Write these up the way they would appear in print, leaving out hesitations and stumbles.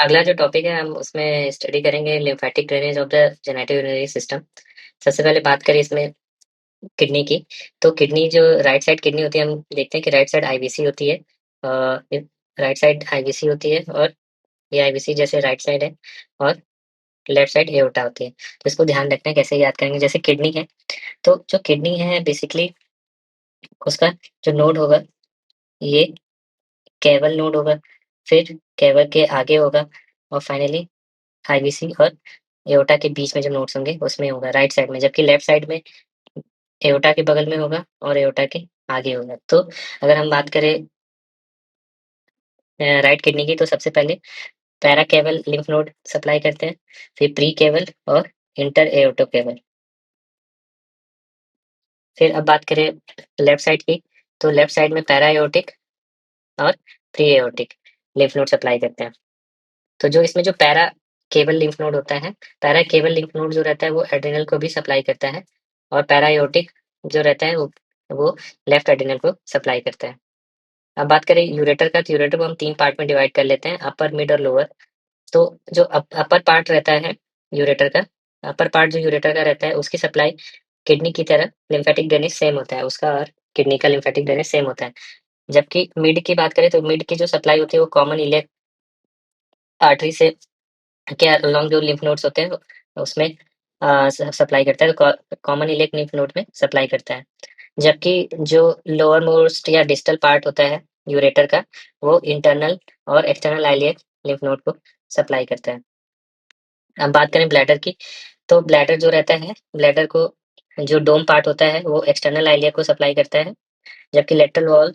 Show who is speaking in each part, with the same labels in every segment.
Speaker 1: अगला जो टॉपिक है हम उसमें स्टडी करेंगे lymphatic drainage of the genetic urinary system. सबसे पहले बात करें इसमें किडनी की। तो किडनी जो राइट साइड किडनी होती है, हम देखते हैं कि राइट साइड आईवीसी होती है। राइट साइड आईवीसी होती है और ये आईवीसी जैसे राइट साइड है और लेफ्ट साइड एओर्टा होती है। तो इसको ध्यान रखना है, कैसे याद करेंगे। जैसे किडनी है, तो जो किडनी है बेसिकली उसका जो नोड होगा ये कैवल नोड होगा, फिर कैवल के आगे होगा और फाइनली आईवीसी और एओर्टा के बीच में जो नोड्स होंगे उसमें होगा राइट साइड में, जबकि लेफ्ट साइड में एओर्टा के बगल में होगा और एओर्टा के आगे होगा। तो अगर हम बात करें राइट किडनी की, तो सबसे पहले पैरा केवल लिम्फ नोड सप्लाई करते हैं, फिर प्री केवल और इंटर एओर्टो केवल। फिर अब बात करें लेफ्ट साइड की, तो लेफ्ट साइड में पैरा एओर्टिक और pre aortic lymph node supply करते हैं। तो जो इसमें जो पैरा केबल लिम्फ नोड होता है, पैरा केबल लिम्फ नोड जो रहता है वो एड्रिनल को भी सप्लाई करता है और पैरा एओर्टिक जो रहता है वो लेफ्ट एड्रिनल को सप्लाई करता है। अब बात करें यूरेटर का, तो यूरेटर को हम 3 पार्ट में डिवाइड कर लेते हैं, अपर, मिड और लोअर। तो जो अपर पार्ट रहता है यूरेटर का, अपर पार्ट जो यूरेटर का रहता है उसकी सप्लाई किडनी की तरह लिम्फेटिक ड्रेनेज सेम होता है उसका, और किडनी का लिम्फेटिक ड्रेनेज सेम होता है। जबकि मिड की बात करें तो मिड की जो सप्लाई होती है वो कॉमन इलियक आर्टरी से के अलोंग जो लिम्फ नोड्स होते हैं उसमें सप्लाई करता है, तो कॉमन इलियक लिम्फ नोड में सप्लाई करता है। जबकि जो लोअर मोस्ट या डिस्टल पार्ट होता है यूरेटर का, वो इंटरनल और एक्सटर्नल आइलियक लिम्फ नोड को सप्लाई करता है। अब बात करें ब्लैडर की, तो ब्लैडर जो रहता है, ब्लैडर को जो डोम पार्ट होता है वो एक्सटर्नल आइलियक को सप्लाई करता है, जबकि लेटरल वॉल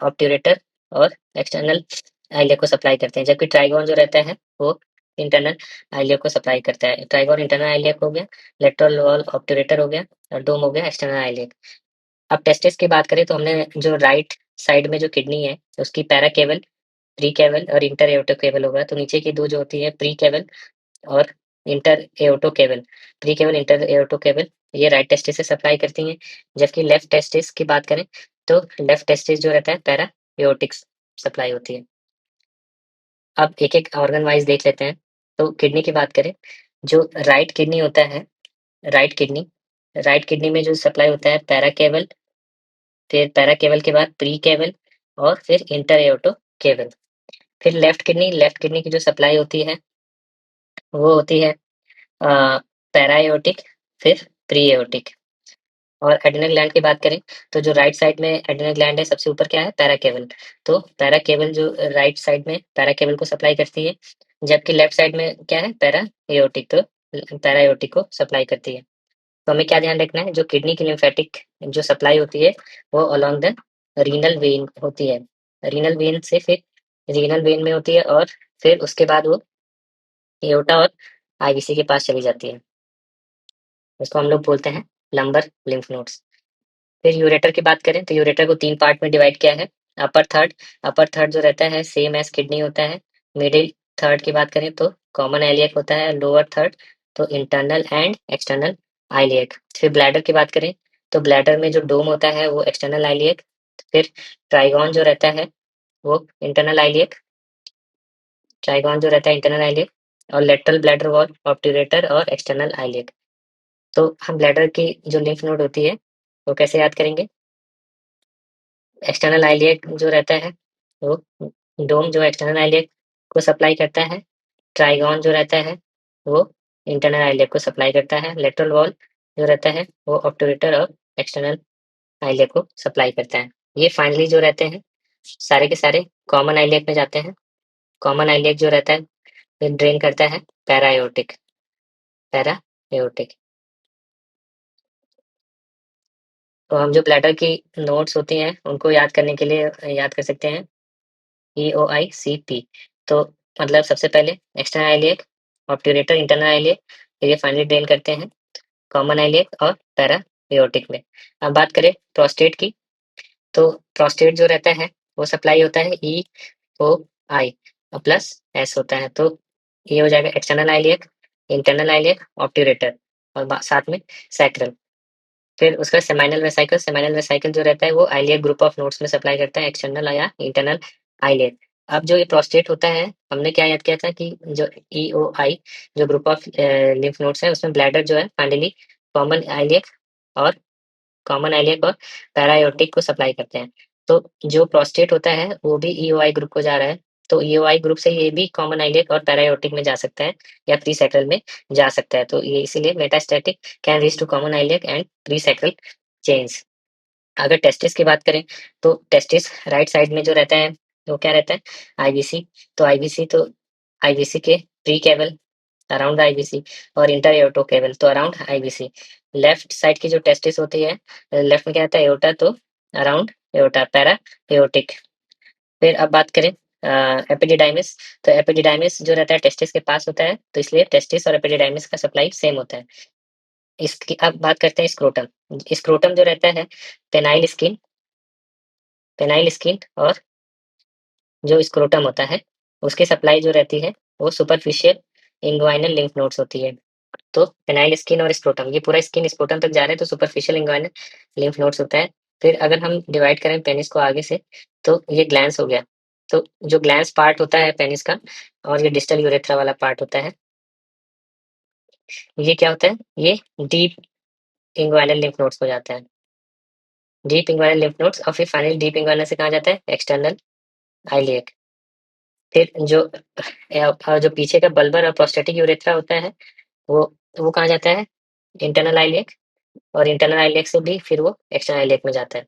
Speaker 1: ऑब्ट्यूरेटर और एक्सटर्नल आइलियक को सप्लाई करते हैं। जबकि ट्राइगोन जो रहता है वो इंटरनल आइलियक को सप्लाई करता है। ट्राइगोन इंटरनल आइलियक हो गया, लेटरल वॉल ऑब्ट्यूरेटर हो गया और डोम हो गया एक्सटर्नल आइलियक। अब टेस्टिस की बात करें, तो हमने जो राइट साइड में जो किडनी है उसकी पैरा केवल, प्री केवल और इंटर एओर्टो केवल होगा। तो नीचे की दो जो होती है प्री केवल और इंटर एओर्टो केवल, प्री केवल इंटर एओर्टो केवल, ये राइट टेस्टिस से सप्लाई करती हैं। जबकि लेफ्ट टेस्टिस की बात करें, तो लेफ्ट टेस्टिस जो रहता है पैरा एओर्टिक सप्लाई होती है। अब एक एक ऑर्गन वाइज देख लेते हैं। तो किडनी की बात करें, जो राइट किडनी होता है, राइट किडनी, राइट किडनी में जो सप्लाई होता है पैरा केवल, फिर पैरा केबल के बाद प्री केबल और फिर इंटर एओर्टो केबल। फिर लेफ्ट किडनी की जो सप्लाई होती है वो होती है पैरा एओर्टिक, फिर प्री एओर्टिक। और एड्रिनल ग्लैंड की बात करें, तो जो राइट साइड में एड्रिनल ग्लैंड है सबसे ऊपर क्या है, पैरा केबल। तो पैरा केबल जो राइट साइड में पैरा केबल को सप्लाई करती है, जबकि लेफ्ट साइड में क्या है, पैरा एओर्टिक, तो पैरा एओर्टिक को सप्लाई करती है। तो हमें क्या ध्यान रखना है, जो किडनी की लिम्फेटिक जो सप्लाई होती है वो अलोंग द रीनल वेन होती है। रीनल वेन से फिर रीनल वेन में होती है और फिर उसके बाद वो एओर्टा और आईवीसी के पास चली जाती है। इसको हम लोग बोलते हैं लंबर लिम्फ नोड्स। फिर यूरेटर की बात करें, तो यूरेटर को 3 पार्ट में डिवाइड किया है। अपर थर्ड, अपर थर्ड जो रहता है सेम एज किडनी होता है। मिडिल थर्ड की बात करें तो कॉमन आइलियक होता है। लोअर थर्ड तो इंटरनल एंड एक्सटर्नल आइलियक। फिर ब्लैडर की बात करें, तो ब्लैडर में जो डोम होता है वो एक्सटर्नल आइलियक। फिर ट्राइगोन जो रहता है वो इंटरनल आइलियक, ट्राइगोन जो रहता है इंटरनल आइलियक। और लेटरल ब्लैडर वॉल ऑब्ट्यूरेटर और एक्सटर्नल आइलियक। तो हम ब्लैडर की जो लिम्फ नोड होती है वो कैसे याद करेंगे, एक्सटर्नल आइलियक जो रहता है वो डोम जो एक्सटर्नल आइलियक को सप्लाई करता है। ट्राइगोन जो रहता है वो इंटरनल आइलियक को सप्लाई करता है। लेटरल वॉल जो रहता है वो ऑब्टूरेटर और एक्सटर्नल आइलियक को सप्लाई करता है। ये फाइनली जो रहते हैं सारे के सारे कॉमन आइलियक में जाते हैं। कॉमन आइलियक जो रहता है ये ड्रेन करता है पैरा एओर्टिक, पैरा एओर्टिक। तो हम जो ब्लैडर की नोट्स होती हैं उनको याद करने के लिए याद कर सकते हैं EOICP। तो मतलब सबसे पहले external iliac, obturator, internal iliac, फिर ये फाइनली ड्रेन करते हैं कॉमन आइलियक और पैरा एओर्टिक में। अब बात करें प्रोस्टेट की, तो प्रोस्टेट जो रहता है वो सप्लाई होता है EOI प्लस S होता है। तो ये हो जाएगा external iliac, internal iliac, obturator और साथ में सैक्रल। फिर उसका सेमाइनल वेसिकल, सेमाइनल वेसिकल जो रहता है वो आइलियक ग्रुप ऑफ नोड्स में सप्लाई करता है, एक्सटर्नल या इंटरनल आइलियक। अब जो ये प्रोस्टेट होता है, हमने क्या याद किया था कि जो ईओआई जो ग्रुप ऑफ लिम्फ नोड्स है, उसमें ब्लैडर जो है फाइनली कॉमन आइलियक और कॉमन आइलियक और पैरायोटिक को सप्लाई करते हैं। तो जो प्रोस्टेट होता है, वो भी ईओआई ग्रुप को जा रहा है। तो ईओआई ग्रुप से ये भी कॉमन आइलियक और पैरायोटिक में जा सकता है या प्री सैक्रल में जा सकता है। तो ये इसीलिए metastatic can reach to common iliac and presacral chains. अगर टेस्टिस की बात करें, तो टेस्टिस राइट साइड में जो रहता है, वो क्या रहता है? आईवीसी। तो आईवीसी के प्री केवल अराउंड आईवीसी और इंटर एओर्टो केवल तो अराउंड आईवीसी। लेफ्ट साइड की जो टेस्टिस होती है, लेफ्ट में क्या रहता है? एओर्टा, तो अराउंड एओर्टा, पैरा एओर्टिक। फिर अब बात करें एपिडिडाइमिस। तो एपिडिडाइमिस जो रहता है टेस्टिस के पास होता है, तो इसलिए टेस्टिस और एपिडिडाइमिस का सप्लाई सेम होता है। इसकी अब बात करते हैं स्क्रोटम। स्क्रोटम जो रहता है, पेनाइल स्किन, और जो स्क्रोटम होता है, उसकी सप्लाई जो रहती है, वो सुपरफिशियल इंग्वाइनल लिम्फ नोड्स होती है। तो पेनाइल स्किन और स्क्रोटम, ये पूरा स्किन स्क्रोटम तक जा रहा है, तो सुपरफिशियल इंग्वाइनल लिम्फ नोड्स होता है। फिर अगर हम डिवाइड करें पेनिस को आगे से, तो ये ग्लैंस हो गया। तो जो ग्लैंस पार्ट होता है पेनिस का, और ये डिस्टल यूरेथ्रा वाला पार्ट होता है, ये क्या होता है? ये डीप इंग्वाइनल लिम्फ नोड्स हो जाता है। डीप इंग्वाइनल लिम्फ नोड्स, और फिर फाइनली डीप इंग्वाइनल से कहाँ जाता है? External iliac. फिर जो पीछे का बल्बर और प्रोस्टेटिक यूरेथ्रा होता है, वो वो कहाँ जाता है? इंटरनल आइलियक, और इंटरनल आइलियक से भी फिर वो एक्सटर्नल आइलियक में जाता है।